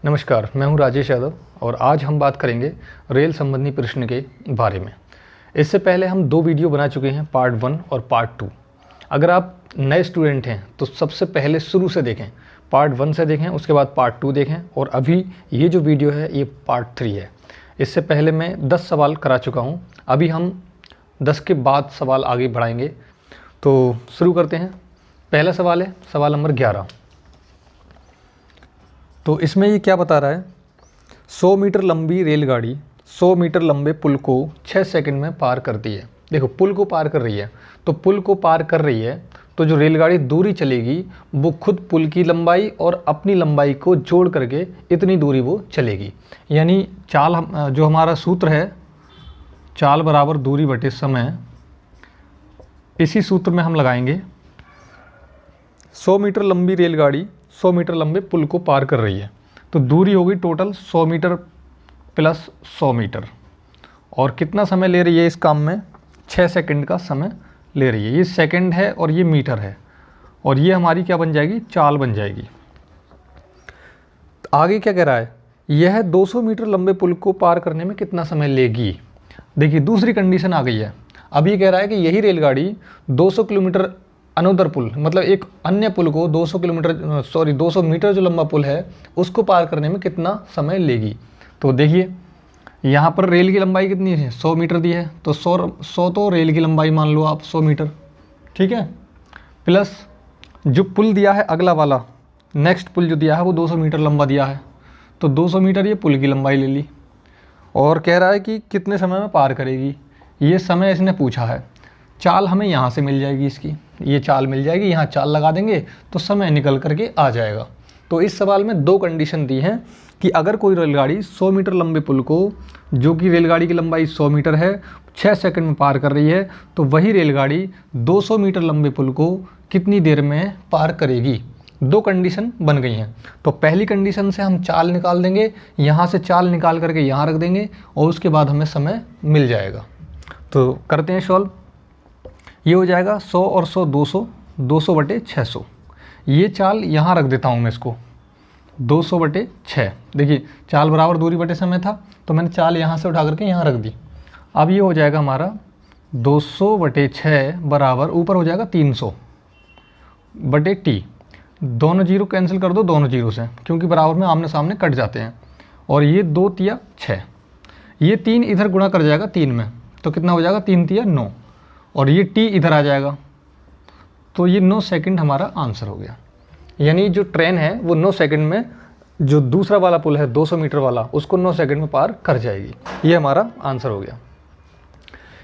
नमस्कार, मैं हूं राजेश यादव और आज हम बात करेंगे रेल संबंधी प्रश्न के बारे में। इससे पहले हम 2 वीडियो बना चुके हैं, पार्ट 1 और पार्ट 2। अगर आप नए स्टूडेंट हैं तो सबसे पहले शुरू से देखें, पार्ट 1 से देखें, उसके बाद पार्ट 2 देखें और अभी ये जो वीडियो है ये पार्ट 3 है। इससे पहले मैं 10 सवाल करा चुका हूँ, अभी हम 10 के बाद सवाल आगे बढ़ाएंगे। तो शुरू करते हैं। पहला सवाल है सवाल नंबर 11। तो इसमें ये क्या बता रहा है, 100 मीटर लंबी रेलगाड़ी 100 मीटर लंबे पुल को 6 सेकंड में पार करती है। देखो, पुल को पार कर रही है, तो पुल को पार कर रही है तो जो रेलगाड़ी दूरी चलेगी वो खुद पुल की लंबाई और अपनी लंबाई को जोड़ करके इतनी दूरी वो चलेगी। यानी चाल जो हमारा सूत्र है, चाल बराबर दूरी बटे समय, इसी सूत्र में हम लगाएंगे। 100 मीटर लंबी रेलगाड़ी 100 मीटर लंबे पुल को पार कर रही है, तो दूरी होगी टोटल 100 मीटर प्लस 100 मीटर। और कितना समय ले रही है इस काम में? 6 सेकंड का समय ले रही है। ये सेकंड है और ये मीटर है, और ये हमारी क्या बन जाएगी? चाल बन जाएगी। आगे क्या कह रहा है, यह 200 मीटर लंबे पुल को पार करने में कितना समय लेगी? देखिए, दूसरी कंडीशन आ गई है। अब ये कह रहा है कि यही रेलगाड़ी 200 किलोमीटर अनोदर पुल, मतलब एक अन्य पुल को 200 मीटर जो लंबा पुल है उसको पार करने में कितना समय लेगी। तो देखिए, यहाँ पर रेल की लंबाई कितनी है? 100 मीटर दी है, तो 100 तो रेल की लंबाई मान लो आप 100 मीटर, ठीक है, प्लस जो पुल दिया है अगला वाला, नेक्स्ट पुल जो दिया है वो 200 मीटर लंबा दिया है, तो 200 मीटर ये पुल की लंबाई ले ली। और कह रहा है कि कितने समय में पार करेगी, ये समय इसने पूछा है। चाल हमें यहाँ से मिल जाएगी, इसकी ये चाल मिल जाएगी, यहाँ चाल लगा देंगे तो समय निकल करके आ जाएगा। तो इस सवाल में 2 कंडीशन दी हैं कि अगर कोई रेलगाड़ी 100 मीटर लंबे पुल को, जो कि रेलगाड़ी की लंबाई 100 मीटर है, 6 सेकंड में पार कर रही है, तो वही रेलगाड़ी 200 मीटर लंबे पुल को कितनी देर में पार करेगी। 2 कंडीशन बन गई हैं। तो पहली कंडीशन से हम चाल निकाल देंगे, यहाँ से चाल निकाल करके यहाँ रख देंगे और उसके बाद हमें समय मिल जाएगा। तो करते हैं सॉल्व। ये हो जाएगा 100 और 100 200, 200 बटे 600। ये चाल यहाँ रख देता हूँ मैं इसको, 200 बटे 6। देखिए, चाल बराबर दूरी बटे समय था, तो मैंने चाल यहाँ से उठा करके यहाँ रख दी। अब ये हो जाएगा हमारा 200 बटे 6 बराबर, ऊपर हो जाएगा 300 बटे टी। दोनों जीरो कैंसिल कर दो दोनों जीरो से, क्योंकि बराबर में आमने सामने कट जाते हैं। और ये 2 तिया 6, ये 3 इधर गुणा कर जाएगा 3 में, तो कितना हो जाएगा? 3 तिया 9, और ये टी इधर आ जाएगा, तो ये 9 सेकंड हमारा आंसर हो गया। यानी जो ट्रेन है वो 9 सेकंड में, जो दूसरा वाला पुल है 200 मीटर वाला, उसको 9 सेकंड में पार कर जाएगी। ये हमारा आंसर हो गया।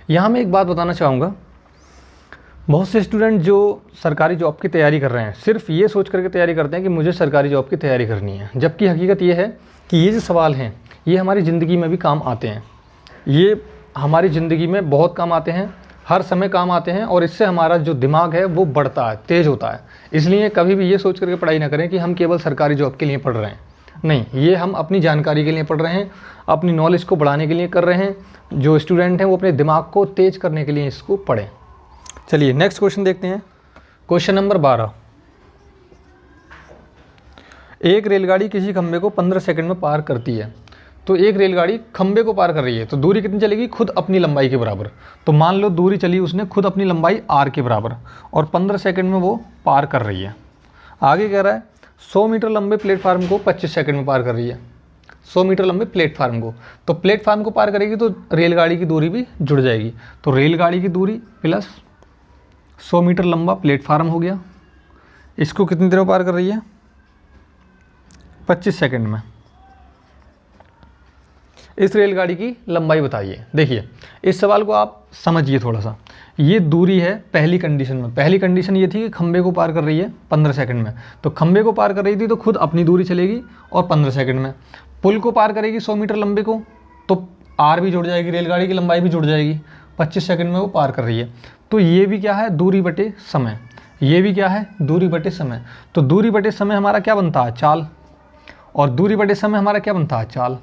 यहाँ मैं एक बात बताना चाहूँगा, बहुत से स्टूडेंट जो सरकारी जॉब की तैयारी कर रहे हैं, सिर्फ ये सोच करके तैयारी करते हैं कि मुझे सरकारी जॉब की तैयारी करनी है, जबकि हकीकत ये है कि ये जो सवाल हैं ये हमारी ज़िंदगी में भी काम आते हैं। ये हमारी ज़िंदगी में बहुत काम आते हैं, हर समय काम आते हैं, और इससे हमारा जो दिमाग है वो बढ़ता है, तेज़ होता है। इसलिए कभी भी ये सोच करके पढ़ाई ना करें कि हम केवल सरकारी जॉब के लिए पढ़ रहे हैं। नहीं, ये हम अपनी जानकारी के लिए पढ़ रहे हैं, अपनी नॉलेज को बढ़ाने के लिए कर रहे हैं। जो स्टूडेंट हैं वो अपने दिमाग को तेज़ करने के लिए इसको पढ़ें। चलिए नेक्स्ट क्वेश्चन देखते हैं। Question number 12। एक रेलगाड़ी किसी खंभे को 15 सेकंड में पार करती है। तो एक रेलगाड़ी खंबे को पार कर रही है, तो दूरी कितनी चलेगी? खुद अपनी लंबाई के बराबर। तो मान लो दूरी चली उसने खुद अपनी लंबाई r के बराबर, और 15 सेकंड में वो पार कर रही है। आगे कह रहा है 100 मीटर लंबे प्लेटफार्म को 25 सेकंड में पार कर रही है। 100 मीटर लंबे प्लेटफार्म को, तो प्लेटफार्म को पार करेगी तो रेलगाड़ी की दूरी भी जुड़ जाएगी। तो रेलगाड़ी की दूरी प्लस 100 मीटर लंबा प्लेटफार्म हो गया। इसको कितनी देर में पार कर रही है? 25 सेकंड में। इस रेलगाड़ी की लंबाई बताइए। देखिए, इस सवाल को आप समझिए थोड़ा सा। ये दूरी है पहली कंडीशन में। पहली कंडीशन ये थी कि खंबे को पार कर रही है 15 सेकंड में, तो खंबे को पार कर रही थी तो खुद अपनी दूरी चलेगी और 15 सेकंड में। पुल को पार करेगी 100 मीटर लंबे को, तो आर भी जुड़ जाएगी, रेलगाड़ी की लंबाई भी जुड़ जाएगी। 25 सेकंड में वो पार कर रही है। तो ये भी क्या है? दूरी बटे समय। ये भी क्या है? दूरी बटे समय। तो दूरी बटे समय हमारा क्या बनता है? चाल। और दूरी बटे समय हमारा क्या बनता है? चाल।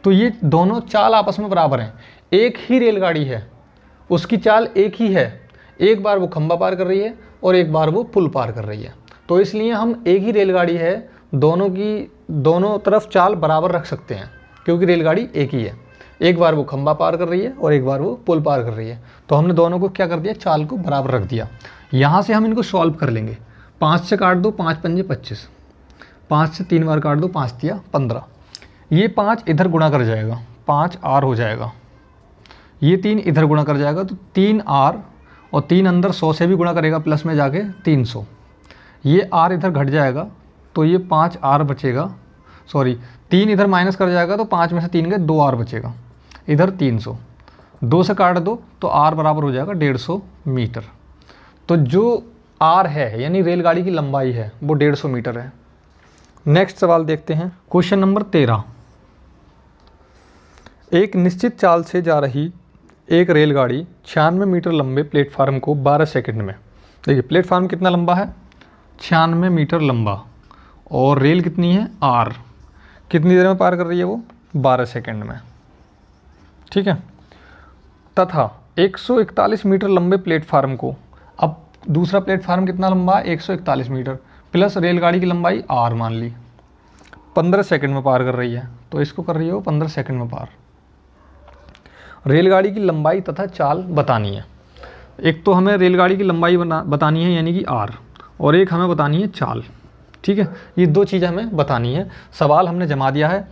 तो ये दोनों चाल आपस में बराबर हैं। एक ही रेलगाड़ी है, उसकी चाल एक ही है। एक बार वो खंबा पार कर रही है और एक बार वो पुल पार कर रही है। तो इसलिए हम एक ही रेलगाड़ी है दोनों तरफ चाल बराबर रख सकते हैं, क्योंकि रेलगाड़ी एक ही है। एक बार वो खंभा पार कर रही है और एक बार वो पुल पार कर रही है, तो हमने दोनों को क्या कर दिया, चाल को बराबर रख दिया। यहाँ से हम इनको सॉल्व कर लेंगे। 5 से काट दो, 5 पंजे 25, 5 से 3 बार काट दो, 5 तिया 15। ये 5 इधर गुणा कर जाएगा, 5 आर हो जाएगा। ये 3 इधर गुणा कर जाएगा तो 3 आर, और 3 अंदर 100 से भी गुणा करेगा प्लस में जाके 300। ये आर इधर घट जाएगा तो ये 5 आर बचेगा, सॉरी 3 इधर माइनस कर जाएगा तो 5 में से 3 गए, 2 आर बचेगा। इधर 300, 2 से काट दो तो आर बराबर हो जाएगा 150 मीटर। तो जो आर है यानी रेलगाड़ी की लंबाई है वो 150 मीटर है। नेक्स्ट सवाल देखते हैं, क्वेश्चन नंबर 13। एक निश्चित चाल से जा रही एक रेलगाड़ी 96 मीटर लंबे प्लेटफार्म को 12 सेकंड में, देखिए प्लेटफार्म कितना लंबा है, 96 मीटर लंबा, और रेल कितनी है आर, कितनी देर में पार कर रही है वो, 12 सेकंड में, ठीक है। तथा 141 मीटर लंबे प्लेटफार्म को, अब दूसरा प्लेटफार्म कितना लंबा है, 141 मीटर, प्लस रेलगाड़ी की लंबाई आर मान ली, 15 सेकंड में पार कर रही है, तो इसको कर रही है वो 15 सेकंड में पार। रेलगाड़ी की लंबाई तथा चाल बतानी है। एक तो हमें रेलगाड़ी की लंबाई बतानी है यानी कि आर, और एक हमें बतानी है चाल, ठीक है। ये दो चीज़ें हमें बतानी है। सवाल हमने जमा दिया है,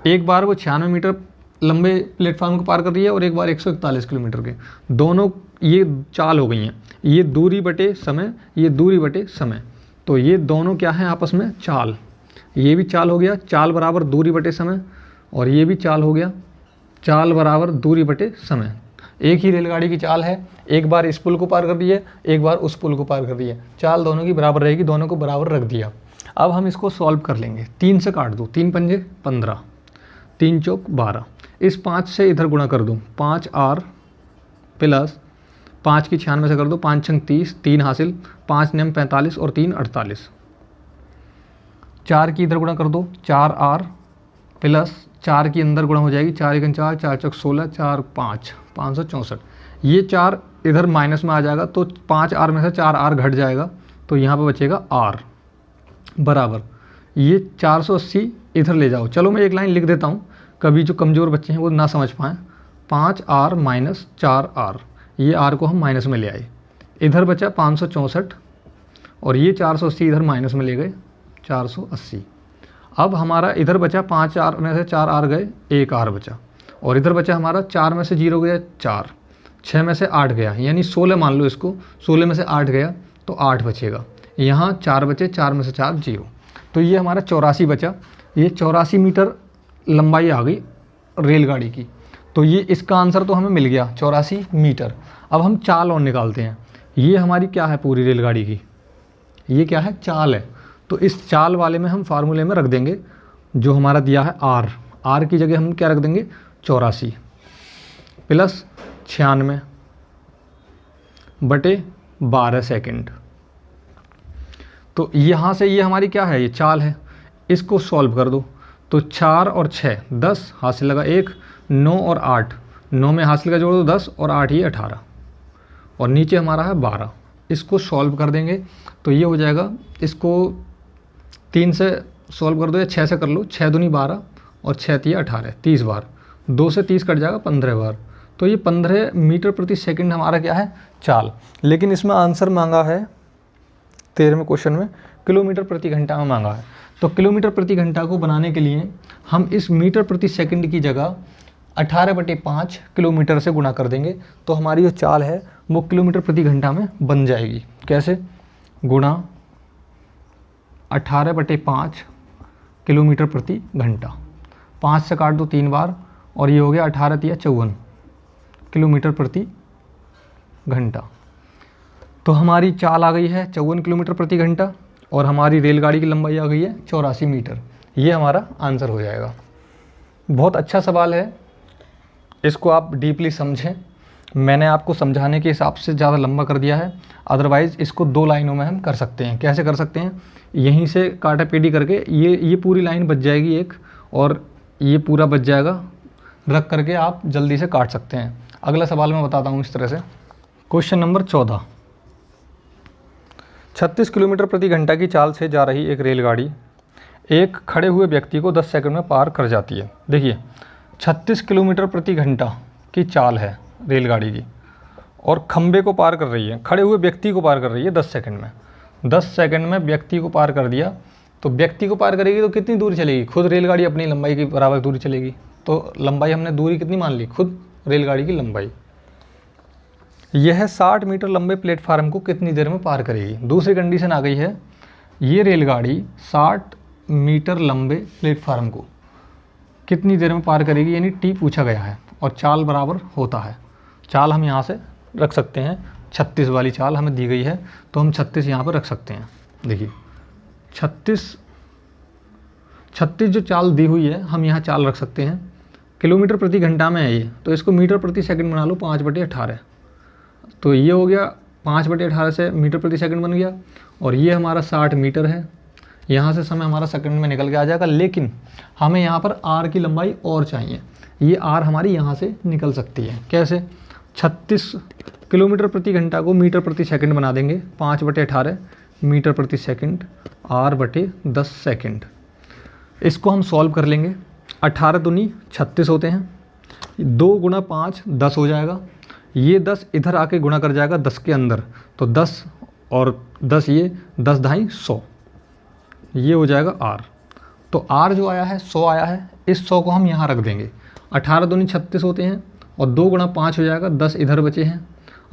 एक बार वो 96 मीटर लंबे प्लेटफार्म को पार कर रही है और एक बार 141 किलोमीटर के, दोनों ये चाल हो गई हैं, ये दूरी बटे समय, ये दूरी बटे समय, तो ये दोनों क्या हैं आपस में, चाल। ये भी चाल हो गया, चाल बराबर दूरी बटे समय, और ये भी चाल हो गया, चाल बराबर दूरी बटे समय। एक ही रेलगाड़ी की चाल है, एक बार इस पुल को पार कर रही है, एक बार उस पुल को पार कर रही है, चाल दोनों की बराबर रहेगी, दोनों को बराबर रख दिया। अब हम इसको सॉल्व कर लेंगे। 3 से काट दो, 3 पंजे 15, 3 चौक 12, इस 5 से इधर गुणा कर दूँ, 5 आर प्लस 5 की 96 से कर दो, 5 छंग 30, 3 हासिल, 5 नेम 45 और 3 48, 4 की इधर गुणा कर दो, 4 आर प्लस 4 की अंदर गुणा हो जाएगी, 4 एकन 4, 4 चौक 16, 4 5 564। ये 4 इधर माइनस में आ जाएगा तो 5 आर में से 4 आर घट जाएगा, तो यहाँ पे बचेगा आर बराबर, ये 480 इधर ले जाओ। चलो मैं एक लाइन लिख देता हूँ, कभी जो कमज़ोर बच्चे हैं वो ना समझ पाएँ। 5 आर माइनस 4 आर, ये आर को हम माइनस में ले आए, इधर बचा 564, और ये 480 इधर माइनस में ले गए 480। अब हमारा इधर बचा 5 आर में से 4 आर गए, 1 आर बचा, और इधर बचा हमारा 4 में से 0 गया 4, 6 में से 8 गया, यानी 16 मान लो इसको, 16 में से 8 गया तो 8 बचेगा, यहाँ 4 बचे, 4 में से 4 0, तो ये हमारा 84 बचा। ये 84 मीटर लंबाई आ गई रेलगाड़ी की, तो ये इसका आंसर तो हमें मिल गया 84 मीटर। अब हम चाल और निकालते हैं। ये हमारी क्या है पूरी रेलगाड़ी की, ये क्या है, चाल है, तो इस चाल वाले में हम फार्मूले में रख देंगे जो हमारा दिया है आर, आर की जगह हम क्या रख देंगे 84 प्लस 96 बटे 12 सेकंड। तो यहाँ से ये हमारी क्या है, ये चाल है, इसको सॉल्व कर दो, तो 4 और 6 10 हासिल लगा 1, 9 और 8, 9 में हासिल का जोड़ दो 10 और 8 ये 18, और नीचे हमारा है 12। इसको सॉल्व कर देंगे तो ये हो जाएगा, इसको 3 से सॉल्व कर दो या 6 से कर लो, 6 दूनी 12 और 6 तिया 18, 30 बार, 2 से 30 कट जाएगा 15 बार, तो ये 15 मीटर प्रति सेकंड हमारा क्या है, चाल। लेकिन इसमें आंसर मांगा है 13वें क्वेश्चन में किलोमीटर प्रति घंटा में मांगा है, तो किलोमीटर प्रति घंटा को बनाने के लिए हम इस मीटर प्रति सेकंड की जगह 18/5 किलोमीटर से गुणा कर देंगे, तो हमारी जो चाल है वो किलोमीटर प्रति घंटा में बन जाएगी। कैसे, गुणा 18/5 किलोमीटर प्रति घंटा, 5 से काट दो 3 बार, और ये हो गया 18 तिया 54 किलोमीटर प्रति घंटा। तो हमारी चाल आ गई है 54 किलोमीटर प्रति घंटा, और हमारी रेलगाड़ी की लंबाई आ गई है 84 मीटर। ये हमारा आंसर हो जाएगा। बहुत अच्छा सवाल है, इसको आप डीपली समझें। मैंने आपको समझाने के हिसाब से ज़्यादा लंबा कर दिया है, अदरवाइज़ इसको 2 लाइनों में हम कर सकते हैं। कैसे कर सकते हैं, यहीं से काटा पीटी करके ये पूरी लाइन बच जाएगी एक, और ये पूरा बच जाएगा, रख करके आप जल्दी से काट सकते हैं। अगला सवाल मैं बताता हूँ इस तरह से। Question number 14। 36 किलोमीटर प्रति घंटा की चाल से जा रही एक रेलगाड़ी एक खड़े हुए व्यक्ति को 10 सेकंड में पार कर जाती है। देखिए 36 किलोमीटर प्रति घंटा की चाल है रेलगाड़ी की, और खंबे को पार कर रही है, खड़े हुए व्यक्ति को पार कर रही है 10 सेकंड में। 10 सेकंड में व्यक्ति को पार कर दिया, तो व्यक्ति को पार करेगी तो कितनी दूर चलेगी? खुद रेलगाड़ी अपनी लंबाई की बराबर दूरी चलेगी। तो लंबाई हमने दूरी कितनी मान ली? खुद रेलगाड़ी की लंबाई। यह 60 मीटर लंबे प्लेटफार्म को कितनी देर में पार करेगी? दूसरी कंडीशन आ गई है, ये रेलगाड़ी 60 मीटर लंबे प्लेटफार्म को कितनी देर में पार करेगी, यानी टी पूछा गया है और चाल बराबर होता है। चाल हम यहाँ से रख सकते हैं, 36 वाली चाल हमें दी गई है तो हम 36 यहाँ पर रख सकते हैं। देखिए 36 जो चाल दी हुई है हम यहाँ चाल रख सकते हैं। किलोमीटर प्रति घंटा में है ये, तो इसको मीटर प्रति सेकंड बना लो 5/18। तो ये हो गया 5/18 से मीटर प्रति सेकंड बन गया, और ये हमारा 60 मीटर है। यहाँ से समय हमारा सेकंड में निकल के आ जाएगा, लेकिन हमें यहाँ पर आर की लंबाई और चाहिए। ये आर हमारी यहाँ से निकल सकती है। कैसे? 36 किलोमीटर प्रति घंटा को मीटर प्रति सेकंड बना देंगे, 5/18 मीटर प्रति सेकंड R/10 सेकंड। इसको हम सॉल्व कर लेंगे। 18 दूनी 36 होते हैं, 2 × 5 10 हो जाएगा। ये 10 इधर आके गुणा कर जाएगा 10 के अंदर, तो 10 और 10 ये 10 × 2 100, ये हो जाएगा R। तो R जो आया है 100 आया है, इस 100 को हम यहाँ रख देंगे। 18 दूनी 36 होते हैं और 2 × 5 हो जाएगा, 10 इधर बचे हैं।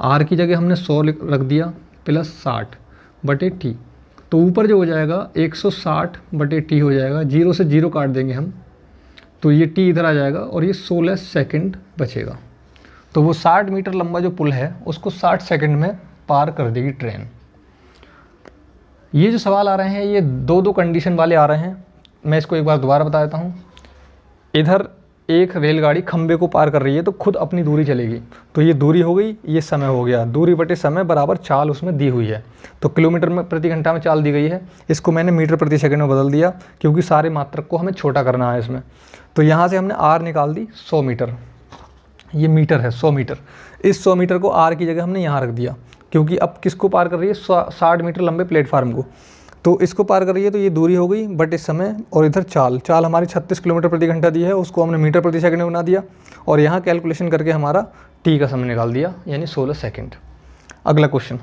R की जगह हमने 100 रख दिया प्लस 60/T। तो ऊपर जो हो जाएगा 160/T हो जाएगा, 0 से 0 काट देंगे हम, तो ये T इधर आ जाएगा और ये 16 सेकंड बचेगा। तो वो 60 मीटर लंबा जो पुल है उसको 60 सेकंड में पार कर देगी ट्रेन। ये जो सवाल आ रहे हैं ये दो कंडीशन वाले आ रहे हैं। मैं इसको एक बार दोबारा बता देता हूँ। इधर एक रेलगाड़ी खंबे को पार कर रही है तो खुद अपनी दूरी चलेगी, तो ये दूरी हो गई, ये समय हो गया। दूरी बटे समय बराबर चाल उसमें दी हुई है, तो किलोमीटर में प्रति घंटा में चाल दी गई है, इसको मैंने मीटर प्रति सेकंड में बदल दिया क्योंकि सारे मात्रक को हमें छोटा करना है इसमें। तो यहाँ से हमने आर निकाल दी 100 मीटर, ये मीटर है 100 मीटर। इस 100 मीटर को आर की जगह हमने यहाँ रख दिया, क्योंकि अब किसको पार कर रही है? 60 मीटर लंबे प्लेटफार्म को, तो इसको पार कर रही है। तो ये दूरी हो गई बट इस समय, और इधर चाल हमारी 36 किलोमीटर प्रति घंटा दी है, उसको हमने मीटर प्रति सेकंड में बना दिया, और यहाँ कैलकुलेशन करके हमारा टी का समय निकाल दिया, यानी 16 सेकंड। अगला क्वेश्चन,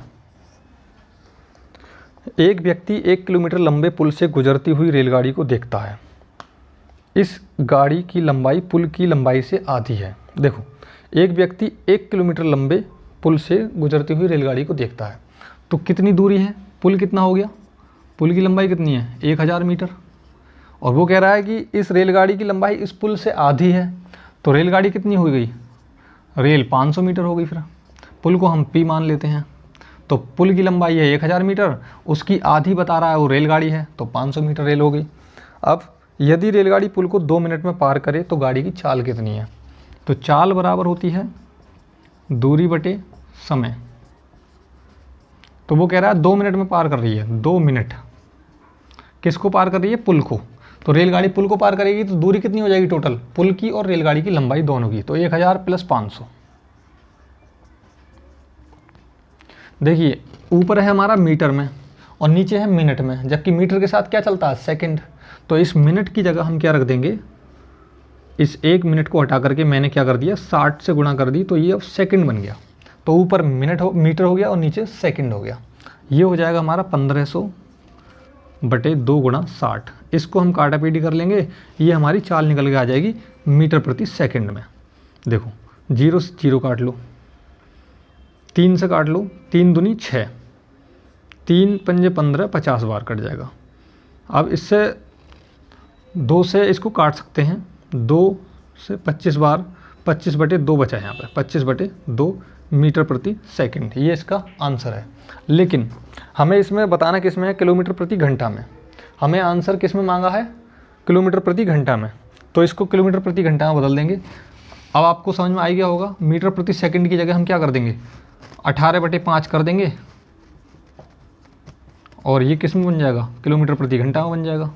एक व्यक्ति 1 किलोमीटर लंबे पुल से गुजरती हुई रेलगाड़ी को देखता है। इस गाड़ी की लंबाई पुल की लंबाई से आधी है। देखो, एक व्यक्ति 1 किलोमीटर लंबे पुल से गुजरती हुई रेलगाड़ी को देखता है, तो कितनी दूरी है? पुल कितना हो गया? पुल की लंबाई कितनी है? 1000 मीटर। और वो कह रहा है कि इस रेलगाड़ी की लंबाई इस पुल से आधी है, तो रेलगाड़ी कितनी हो गई? रेल 500 मीटर हो गई। फिर पुल को हम P मान लेते हैं, तो पुल की लंबाई है 1000 मीटर, उसकी आधी बता रहा है वो रेलगाड़ी है, तो 500 मीटर रेल हो गई। अब यदि रेलगाड़ी पुल को 2 मिनट में पार करे तो गाड़ी की चाल कितनी है? तो चाल बराबर होती है दूरी बटे समय। तो वो कह रहा है 2 मिनट में पार कर रही है। 2 मिनट किसको पार कर रही है? पुल को। तो रेलगाड़ी पुल को पार करेगी तो दूरी कितनी हो जाएगी टोटल? पुल की और रेलगाड़ी की लंबाई दोनों की, तो 1000 + 500। देखिए ऊपर है हमारा मीटर में और नीचे है मिनट में, जबकि मीटर के साथ क्या चलता है? सेकंड। तो इस मिनट की जगह हम क्या रख देंगे? इस 1 मिनट को हटा करके मैंने क्या कर दिया? 60 से गुणा कर दी, तो ये अब सेकंड बन गया। तो ऊपर मीटर हो गया और नीचे सेकंड हो गया। ये हो जाएगा हमारा 1500/2 × 60। इसको हम काटा पीटी कर लेंगे, ये हमारी चाल निकल के आ जाएगी मीटर प्रति सेकंड में। देखो 0 से 0 काट लो, 3 से काट लो, 3 दूनी 6, 3 × 5 = 15, 50 बार कट जाएगा। अब इससे 2 से इसको काट सकते हैं, 2 से 25 बार, 25/2 बचा है यहाँ पर, 25/2 मीटर प्रति सेकंड। ये इसका आंसर है। लेकिन हमें इसमें बताना किस में है? किलोमीटर प्रति घंटा में। हमें आंसर किस में मांगा है? किलोमीटर प्रति घंटा में। तो इसको किलोमीटर प्रति घंटा में बदल देंगे। अब आपको समझ में आ गया होगा, मीटर प्रति सेकंड की जगह हम क्या कर देंगे? 18/5 कर देंगे, और ये किस में बन जाएगा? किलोमीटर प्रति घंटा में बन जाएगा।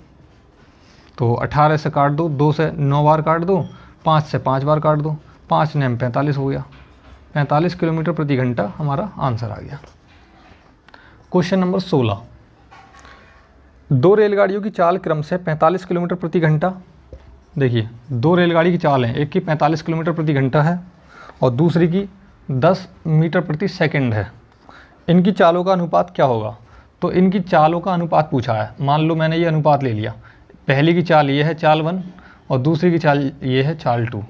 तो 18 से काट दो, 2 से 9 बार काट दो, 5 से 5 बार काट दो, 5 ने 45 हो गया। 45 किलोमीटर प्रति घंटा हमारा आंसर आ गया। क्वेश्चन नंबर 16, दो रेलगाड़ियों की चाल क्रमशः 45 किलोमीटर प्रति घंटा, देखिए दो रेलगाड़ी की चाल है, एक की 45 किलोमीटर प्रति घंटा है और दूसरी की 10 मीटर प्रति सेकंड है। इनकी चालों का अनुपात क्या होगा? तो इनकी चालों का अनुपात पूछा है। मान लो मैंने ये अनुपात ले लिया, पहली की चाल ये है चाल 1 और दूसरी की चाल ये है चाल 2,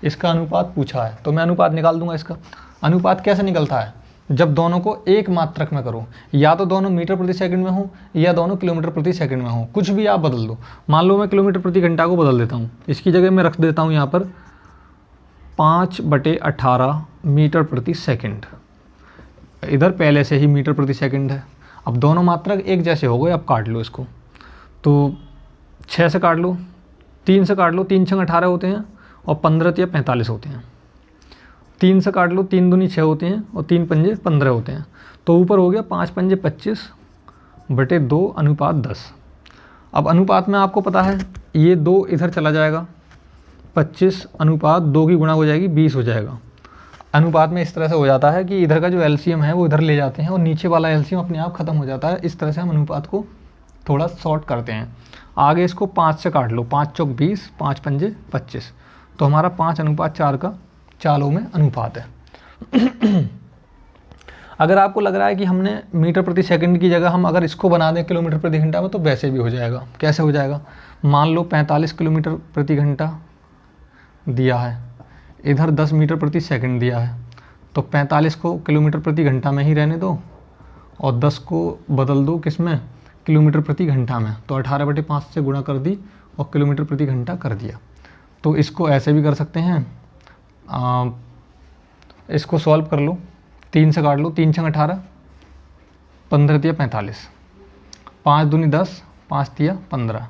इसका अनुपात पूछा है तो मैं अनुपात निकाल दूंगा। इसका अनुपात कैसे निकलता है? जब दोनों को एक मात्रक में करो, या तो दोनों मीटर प्रति सेकंड में हो या दोनों किलोमीटर प्रति सेकंड में हो, कुछ भी आप बदल दो। मान लो मैं किलोमीटर प्रति घंटा को बदल देता हूँ, इसकी जगह मैं रख देता हूँ यहाँ पर 5/18 मीटर प्रति सेकंड। इधर पहले से ही मीटर प्रति सेकंड है। अब दोनों मात्रक एक जैसे हो गए, अब काट लो इसको, तो 6 से काट लो, 3 से काट लो, 3 छंग 18 होते हैं और 15 या 45 होते हैं। 3 से काट लो, 3 दूनी 6 होते हैं और 3 पंजे 15 होते हैं। तो ऊपर हो गया 5 पंजे 25/2:10। अब अनुपात में आपको पता है ये 2 इधर चला जाएगा, 25/2 की गुणा हो जाएगी 20 हो जाएगा। अनुपात में इस तरह से हो जाता है कि इधर का जो एलसीएम है वो इधर ले जाते हैं और नीचे वाला एलसीएम अपने आप ख़त्म हो जाता है। इस तरह से हम अनुपात को थोड़ा शॉर्ट करते हैं। आगे इसको 5 से काट लो, 5 चौक 20, 5 पंजे 25, तो हमारा 5:4 का चालों में अनुपात है। अगर आपको लग रहा है कि हमने मीटर प्रति सेकंड की जगह हम अगर इसको बना दें किलोमीटर प्रति घंटा में, तो वैसे भी हो जाएगा। कैसे हो जाएगा? मान लो 45 किलोमीटर प्रति घंटा दिया है, इधर 10 मीटर प्रति सेकंड दिया है, तो 45 को किलोमीटर प्रति घंटा में ही रहने दो और 10 को बदल दो किस में? किलोमीटर प्रति घंटा में। तो 18/5 से गुणा कर दी और किलोमीटर प्रति घंटा कर दिया। तो इसको ऐसे भी कर सकते हैं, इसको सॉल्व कर लो, 3 से काट लो, 3 छंग 18, 15 तिया 45, 5 दूनी 10, 5 तिया 15,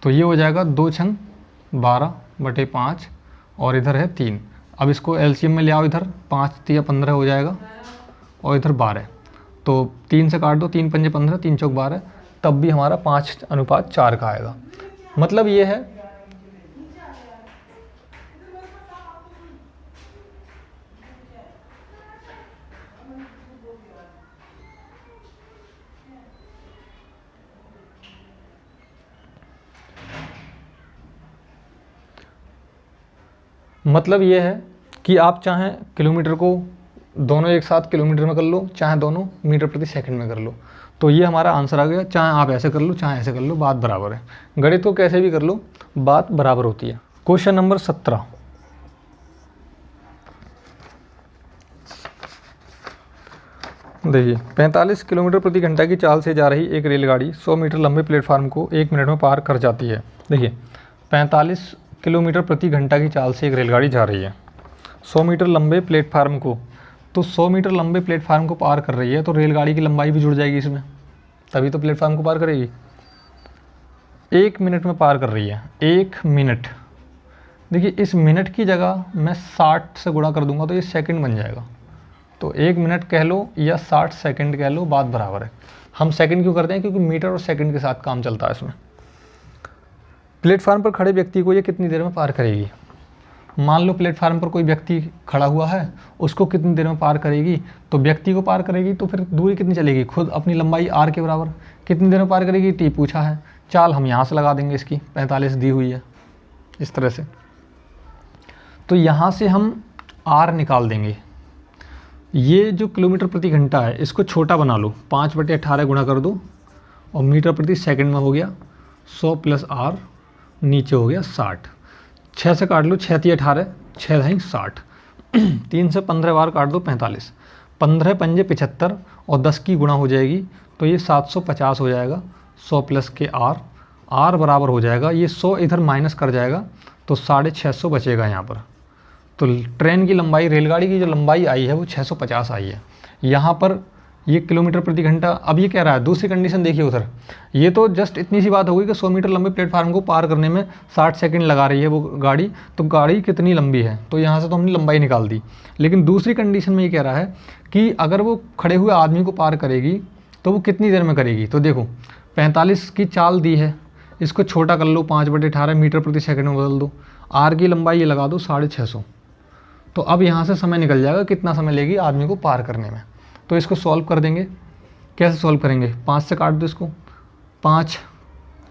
तो ये हो जाएगा 2 छंग 12/5 और इधर है 3। अब इसको एलसीएम में ले आओ, इधर 5 तिया 15 हो जाएगा और इधर 12, तो 3 से काट दो, 3 पंजे 15, 3 चौक 12, तब भी हमारा 5:4 का आएगा। मतलब ये है कि आप चाहें किलोमीटर को दोनों एक साथ किलोमीटर में कर लो, चाहे दोनों मीटर प्रति सेकंड में कर लो, तो ये हमारा आंसर आ गया। चाहे आप ऐसे कर लो, चाहे ऐसे कर लो, बात बराबर है। गणित को कैसे भी कर लो, बात बराबर होती है। क्वेश्चन नंबर 17, देखिए 45 किलोमीटर प्रति घंटा की चाल से जा रही एक रेलगाड़ी 100 मीटर लंबे प्लेटफार्म को 1 मिनट में पार कर जाती है। देखिए 45 किलोमीटर प्रति घंटा की चाल से एक रेलगाड़ी जा रही है 100 मीटर लंबे प्लेटफार्म को, तो 100 मीटर लंबे प्लेटफार्म को पार कर रही है, तो रेलगाड़ी की लंबाई भी जुड़ जाएगी इसमें, तभी तो प्लेटफार्म को पार करेगी। 1 मिनट में पार कर रही है, 1 मिनट। देखिए इस मिनट की जगह मैं 60 से गुणा कर दूंगा तो ये सेकंड बन जाएगा, तो 1 मिनट कह लो या 60 सेकंड कह लो, बात बराबर है। हम सेकंड क्यों करते हैं? क्योंकि मीटर और सेकंड के साथ काम चलता है इसमें। प्लेटफार्म पर खड़े व्यक्ति को ये कितनी देर में पार करेगी? मान लो प्लेटफार्म पर कोई व्यक्ति खड़ा हुआ है, उसको कितनी देर में पार करेगी? तो व्यक्ति को पार करेगी तो फिर दूरी कितनी चलेगी? खुद अपनी लंबाई r के बराबर। कितनी देर में पार करेगी? t पूछा है, चाल हम यहाँ से लगा देंगे, इसकी 45 दी हुई है इस तरह से, तो यहाँ से हम r निकाल देंगे। ये जो किलोमीटर प्रति घंटा है इसको छोटा बना लो, 5/18 गुणा कर दो और मीटर प्रति सेकंड में हो गया 100 + r, नीचे हो गया 60। 6 से काट लो, 6 तिया 18, 6 धाई 60, 3 से 15 बार काट दो 45, 15 पंजे 75 और 10 की गुणा हो जाएगी, तो ये 750 हो जाएगा। 100 प्लस के r बराबर हो जाएगा, ये 100 इधर माइनस कर जाएगा तो 650 बचेगा यहाँ पर। तो ट्रेन की लंबाई, रेलगाड़ी की जो लंबाई आई है वो 650 आई है। यहाँ पर ये किलोमीटर प्रति घंटा। अब ये कह रहा है, दूसरी कंडीशन देखिए उधर, ये तो जस्ट इतनी सी बात हो गई कि 100 मीटर लंबे प्लेटफार्म को पार करने में 60 सेकंड लगा रही है वो गाड़ी, तो गाड़ी कितनी लंबी है, तो यहाँ से तो हमने लंबाई निकाल दी। लेकिन दूसरी कंडीशन में ये कह रहा है कि अगर वो खड़े हुए आदमी को पार करेगी तो वो कितनी देर में करेगी। तो देखो 45 की चाल दी है, इसको छोटा कर लो, 5/18 मीटर प्रति सेकंड में बदल दो, r की लंबाई ये लगा दो 650, तो अब यहाँ से समय निकल जाएगा कितना समय लेगी आदमी को पार करने में। तो इसको सॉल्व कर देंगे। कैसे सॉल्व करेंगे? 5 से काट दो इसको, 5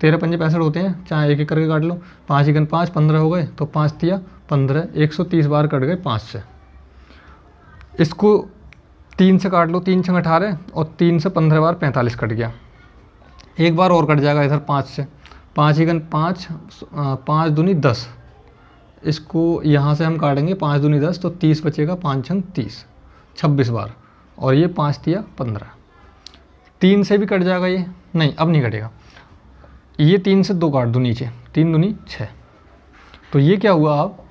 13 पंजे 65 होते हैं, चाहे एक एक करके काट लो। 5 एकन 5 15 हो गए, तो 5 तिया 15, 130 बार कट गए 5 से। इसको 3 से काट लो, 3 छंग 18 और 3 से 15 बार 45 कट गया। एक बार और कट जाएगा इधर 5 से, 5 एकन 5, 5 दूनी 10, इसको यहाँ से हम काटेंगे 5 दूनी 10, तो 30 बचेगा, 5 छंग 30, 26 बार, और ये 5 तिया 15। 3 से भी कट जाएगा ये, नहीं अब नहीं कटेगा, ये 3 से 2 काट दो नीचे, 3 दूनी 6, तो ये क्या हुआ, अब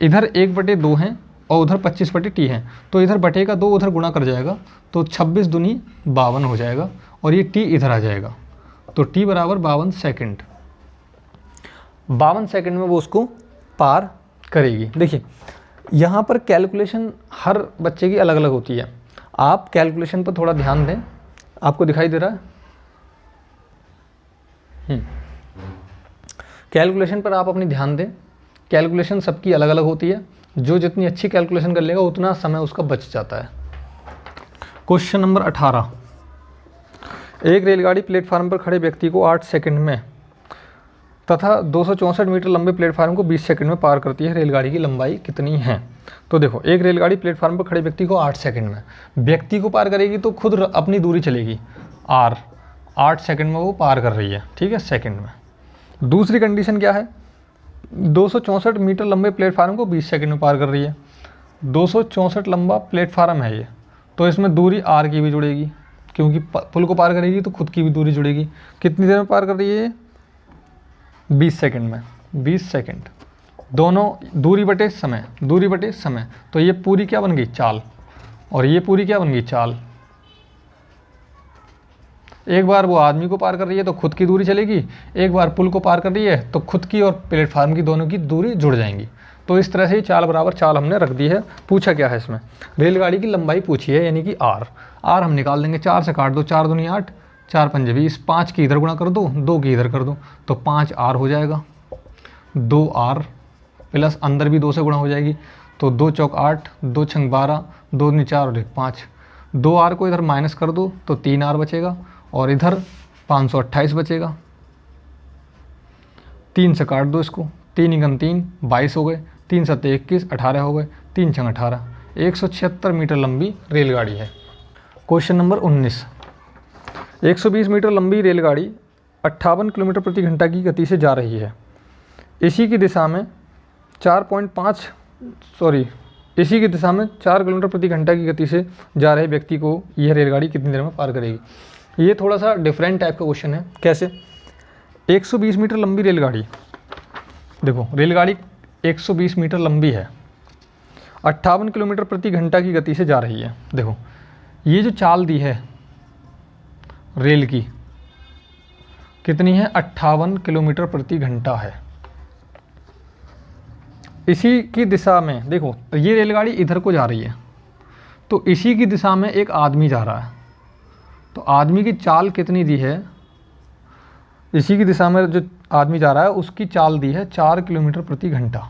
इधर 1/2 हैं और उधर 25/t है, तो इधर बटे का 2 उधर गुणा कर जाएगा, तो 26 दूनी 52 हो जाएगा, और ये t इधर आ जाएगा, तो t बराबर 52 सेकेंड। 52 सेकेंड में वो उसको पार करेगी। देखिए यहाँ पर कैलकुलेशन हर बच्चे की अलग अलग होती है, आप कैलकुलेशन पर थोड़ा ध्यान दें। आपको दिखाई दे रहा है? कैलकुलेशन पर आप अपनी ध्यान दें। कैलकुलेशन सबकी अलग अलग होती है, जो जितनी अच्छी कैलकुलेशन कर लेगा उतना समय उसका बच जाता है। क्वेश्चन नंबर 18, एक रेलगाड़ी प्लेटफार्म पर खड़े व्यक्ति को 8 सेकंड में तथा 264 मीटर लंबे प्लेटफार्म को 20 सेकंड में पार करती है। रेलगाड़ी की लंबाई कितनी है? तो देखो, एक रेलगाड़ी प्लेटफार्म पर खड़े व्यक्ति को 8 सेकंड में, व्यक्ति को पार करेगी तो खुद अपनी दूरी चलेगी r, 8 सेकंड में वो पार कर रही है, ठीक है, सेकंड में। दूसरी कंडीशन क्या है? 264 मीटर लंबे प्लेटफार्म को 20 सेकंड में पार कर रही है। 264 लंबा प्लेटफार्म है ये, तो इसमें दूरी r की भी जुड़ेगी, क्योंकि पुल को पार करेगी तो खुद की भी दूरी जुड़ेगी। कितनी देर में पार कर रही है ये? 20 सेकंड में। 20 सेकंड, दोनों दूरी बटे समय, दूरी बटे समय, तो ये पूरी क्या बन गई? चाल, और ये पूरी क्या बन गई? चाल। एक बार वो आदमी को पार कर रही है तो खुद की दूरी चलेगी, एक बार पुल को पार कर रही है तो खुद की और प्लेटफार्म की दोनों की दूरी जुड़ जाएंगी। तो इस तरह से चाल बराबर चाल हमने रख दी है। पूछा क्या है इसमें? रेलगाड़ी की लंबाई पूछी है, यानी कि r हम निकाल देंगे। 4 से काट दो, 4 दूनी 8, 4 पंजे 20, 5 की इधर गुणा कर दो, 2 की इधर कर दो, तो 5r हो जाएगा। 2r प्लस अंदर भी 2 से गुणा हो जाएगी, तो 2 चौक 8, 2 छंग 12, 2 दूनी 4 और 1 5। 2r को इधर माइनस कर दो तो 3r बचेगा, और इधर 528 बचेगा। 3 से काट दो इसको, 3 एकम 3, 22 हो गए, 3 सत्ते 21, 18 हो गए, 3 छंग 18, 176 मीटर लंबी रेलगाड़ी है। क्वेश्चन नंबर 19, 120 मीटर लंबी रेलगाड़ी 58 किलोमीटर प्रति घंटा की गति से जा रही है। इसी की दिशा में 4 किलोमीटर प्रति घंटा की गति से जा रहे व्यक्ति को यह रेलगाड़ी कितनी देर में पार करेगी? ये थोड़ा सा डिफरेंट टाइप का क्वेश्चन है। कैसे? 120 मीटर लंबी रेलगाड़ी, देखो रेलगाड़ी 120 मीटर लंबी है, 58 किलोमीटर प्रति घंटा की गति से जा रही है। देखो ये जो चाल दी है रेल की कितनी है? 58 किलोमीटर प्रति घंटा है। इसी की दिशा में देखो, ये रेलगाड़ी इधर को जा रही है, तो इसी की दिशा में एक आदमी जा रहा है, तो आदमी की चाल कितनी दी है? इसी की दिशा में जो आदमी जा रहा है उसकी चाल दी है 4 किलोमीटर प्रति घंटा।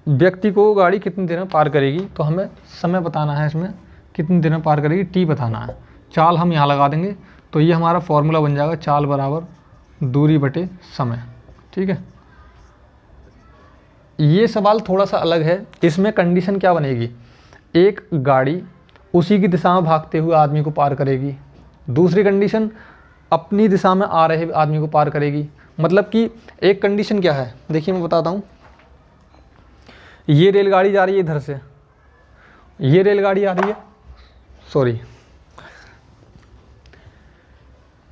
व्यक्ति को गाड़ी कितनी देर में पार करेगी, तो हमें समय बताना है, इसमें कितनी देर में पार करेगी t बताना है। चाल हम यहाँ लगा देंगे, तो ये हमारा फॉर्मूला बन जाएगा, चाल बराबर दूरी बटे समय, ठीक है। ये सवाल थोड़ा सा अलग है, इसमें कंडीशन क्या बनेगी? एक गाड़ी उसी की दिशा में भागते हुए आदमी को पार करेगी, दूसरी कंडीशन अपनी दिशा में आ रहे आदमी को पार करेगी। मतलब कि एक कंडीशन क्या है, देखिए मैं बताता हूँ। ये रेलगाड़ी जा रही है इधर से, ये रेलगाड़ी आ रही है, सॉरी,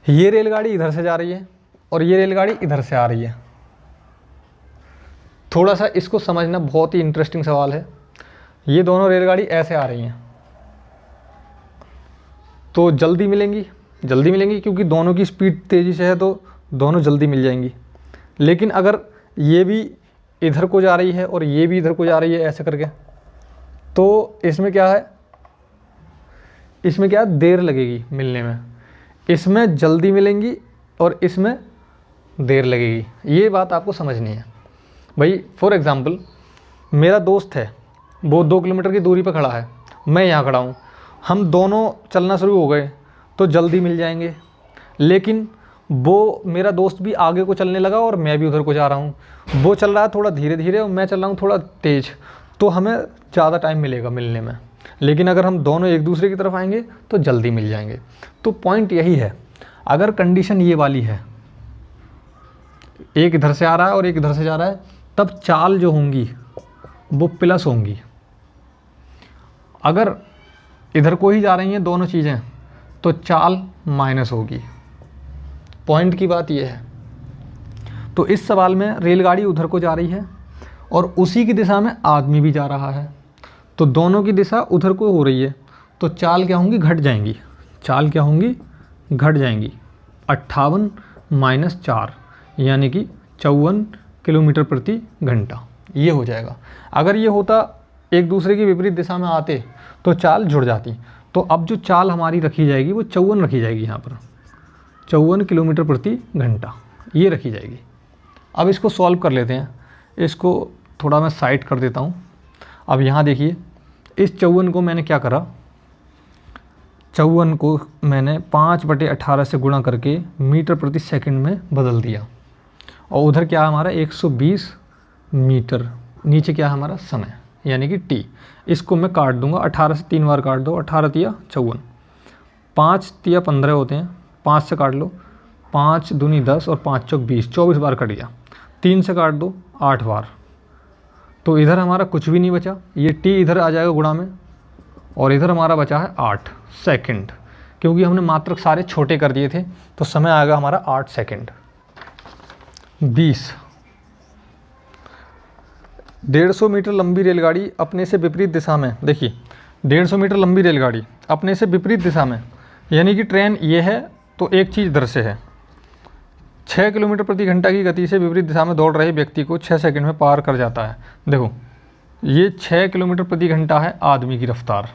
ये रेलगाड़ी इधर से जा रही है और ये रेलगाड़ी इधर से आ रही है। थोड़ा सा इसको समझना, बहुत ही इंटरेस्टिंग सवाल है। ये दोनों रेलगाड़ी ऐसे आ रही हैं, तो जल्दी मिलेंगी क्योंकि दोनों की स्पीड तेज़ी से है, तो दोनों जल्दी मिल जाएंगी। लेकिन अगर ये भी इधर को जा रही है और ये भी इधर को जा रही है ऐसे करके, तो इसमें क्या है, देर लगेगी मिलने में। इसमें जल्दी मिलेंगी और इसमें देर लगेगी, ये बात आपको समझनी है भाई। फॉर एग्ज़ाम्पल, मेरा दोस्त है, वो 2 किलोमीटर की दूरी पर खड़ा है, मैं यहाँ खड़ा हूँ, हम दोनों चलना शुरू हो गए तो जल्दी मिल जाएंगे, लेकिन वो मेरा दोस्त भी आगे को चलने लगा और मैं भी उधर को जा रहा हूँ। वो चल रहा है थोड़ा धीरे धीरे और मैं चल रहा हूँ थोड़ा तेज़, तो हमें ज़्यादा टाइम मिलेगा मिलने में। लेकिन अगर हम दोनों एक दूसरे की तरफ आएंगे तो जल्दी मिल जाएंगे। तो पॉइंट यही है, अगर कंडीशन ये वाली है, एक इधर से आ रहा है और एक इधर से जा रहा है, तब चाल जो होंगी वो प्लस होंगी। अगर इधर को ही जा रही हैं दोनों चीज़ें तो चाल माइनस होगी। पॉइंट की बात यह है। तो इस सवाल में रेलगाड़ी उधर को जा रही है और उसी की दिशा में आदमी भी जा रहा है, तो दोनों की दिशा उधर को हो रही है, तो चाल क्या होंगी, घट जाएंगी। चाल क्या होंगी, घट जाएंगी। 58 - 4 यानी कि 54 किलोमीटर प्रति घंटा ये हो जाएगा। अगर ये होता एक दूसरे की विपरीत दिशा में आते तो चाल जुड़ जाती। तो अब जो चाल हमारी रखी जाएगी वो 54 रखी जाएगी, यहाँ पर 54 किलोमीटर प्रति घंटा ये रखी जाएगी। अब इसको सॉल्व कर लेते हैं। इसको थोड़ा मैं साइड कर देता हूँ। अब यहाँ देखिए, इस 54 को मैंने क्या करा, 54 को मैंने 5/18 से गुणा करके मीटर प्रति सेकंड में बदल दिया। और उधर क्या है हमारा 120 मीटर, नीचे क्या है हमारा समय यानी कि टी। इसको मैं काट दूंगा, 18 से 3 बार काट दो, 18 तिया 54, 5 तिया 15 होते हैं, 5 से काट लो, 5 दूनी 10 और 5 चौक 20, 24 बार कट गया। 3 से काट दो 8 बार, तो इधर हमारा कुछ भी नहीं बचा। ये टी इधर आ जाएगा गुणा में, और इधर हमारा बचा है 8 सेकंड, क्योंकि हमने मात्रक सारे छोटे कर दिए थे, तो समय आएगा हमारा 8 सेकंड। 20 150 मीटर लंबी रेलगाड़ी अपने से विपरीत दिशा में, देखिए 150 मीटर लंबी रेलगाड़ी अपने से विपरीत दिशा में, यानी कि ट्रेन ये है तो एक चीज़ इधर से है। 6 किलोमीटर प्रति घंटा की गति से विपरीत दिशा में दौड़ रहे व्यक्ति को 6 सेकंड में पार कर जाता है। देखो ये 6 किलोमीटर प्रति घंटा है आदमी की रफ्तार,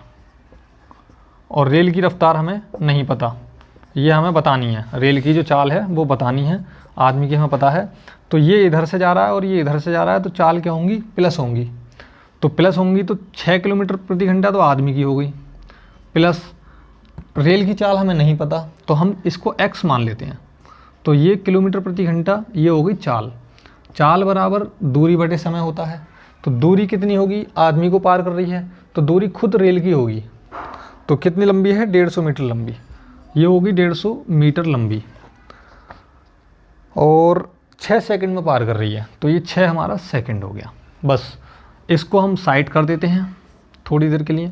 और रेल की रफ्तार हमें नहीं पता, ये हमें बतानी है। रेल की जो चाल है वो बतानी है, आदमी की हमें पता है। तो ये इधर से जा रहा है और ये इधर से जा रहा है, तो चाल क्या होंगी, प्लस होंगी। तो प्लस होंगी तो 6 किलोमीटर प्रति घंटा तो आदमी की हो गई, प्लस रेल की चाल हमें नहीं पता, तो हम इसको x मान लेते हैं। तो ये किलोमीटर प्रति घंटा ये हो गई चाल। चाल बराबर दूरी बटे समय होता है। तो दूरी कितनी होगी, आदमी को पार कर रही है, तो दूरी खुद रेल की होगी। तो कितनी लंबी है, 150 मीटर लंबी, ये होगी 150 मीटर लंबी, और 6 सेकंड में पार कर रही है, तो ये 6 हमारा सेकंड हो गया। बस इसको हम साइड कर देते हैं थोड़ी देर के लिए।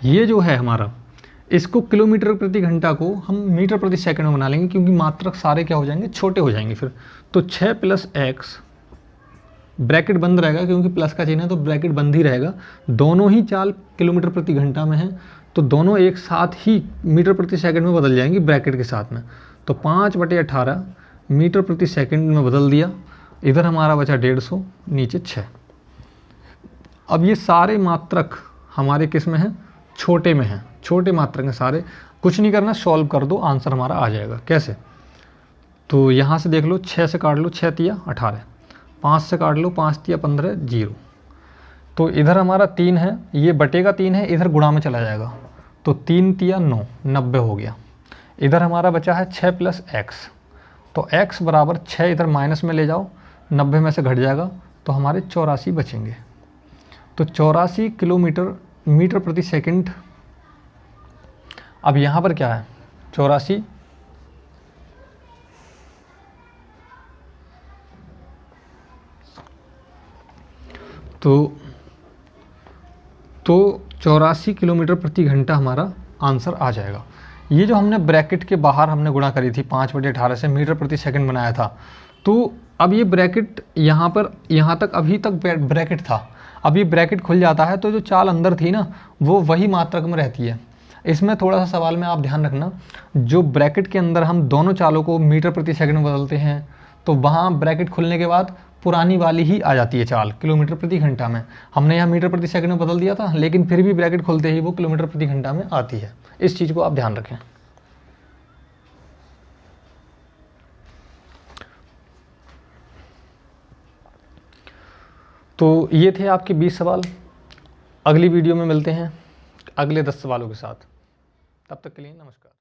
ये जो है हमारा, इसको किलोमीटर प्रति घंटा को हम मीटर प्रति सेकंड में बना लेंगे, क्योंकि मात्रक सारे क्या हो जाएंगे, छोटे हो जाएंगे फिर। तो 6 + x, ब्रैकेट बंद रहेगा क्योंकि प्लस का चिन्ह है, तो ब्रैकेट बंद ही रहेगा। दोनों ही चाल किलोमीटर प्रति घंटा में है, तो दोनों एक साथ ही मीटर प्रति सेकंड में बदल जाएंगी ब्रैकेट के साथ में। तो 5/18 मीटर प्रति सेकंड में बदल दिया। इधर हमारा बचा 150, नीचे 6। अब ये सारे मात्रक हमारे किस में हैं, छोटे में हैं, छोटे मात्रक हैं सारे। कुछ नहीं करना, सॉल्व कर दो, आंसर हमारा आ जाएगा। कैसे, तो यहाँ से देख लो, 6 से काट लो, 6 तिया 18, 5 से काट लो, 5 तिया 15, 0। तो इधर हमारा 3 है, ये बटेगा 3 है, इधर गुणा में चला जाएगा, तो 3 तिया 9, 90 हो गया। इधर हमारा बचा है 6 + x, तो x बराबर 6 इधर माइनस में ले जाओ, 90 में से घट जाएगा, तो हमारे 84 बचेंगे। तो 84 किलोमीटर मीटर प्रति सेकंड। अब यहाँ पर क्या है, 84, तो 84 किलोमीटर प्रति घंटा हमारा आंसर आ जाएगा। ये जो हमने ब्रैकेट के बाहर हमने गुणा करी थी 5/18 से मीटर प्रति सेकंड बनाया था, तो अब ये ब्रैकेट यहाँ पर, यहाँ तक अभी तक ब्रैकेट था, अब ये ब्रैकेट खुल जाता है, तो जो चाल अंदर थी ना वो वही मात्रक में रहती है। इसमें थोड़ा सा सवाल में आप ध्यान रखना, जो ब्रैकेट के अंदर हम दोनों चालों को मीटर प्रति सेकंड में बदलते हैं, तो वहाँ ब्रैकेट खुलने के बाद पुरानी वाली ही आ जाती है चाल किलोमीटर प्रति घंटा में। हमने यहाँ मीटर प्रति सेकंड में बदल दिया था, लेकिन फिर भी ब्रैकेट खुलते ही वो किलोमीटर प्रति घंटा में आती है। इस चीज़ को आप ध्यान रखें। तो ये थे आपके 20 सवाल। अगली वीडियो में मिलते हैं अगले 10 सवालों के साथ। तब तक के लिए नमस्कार।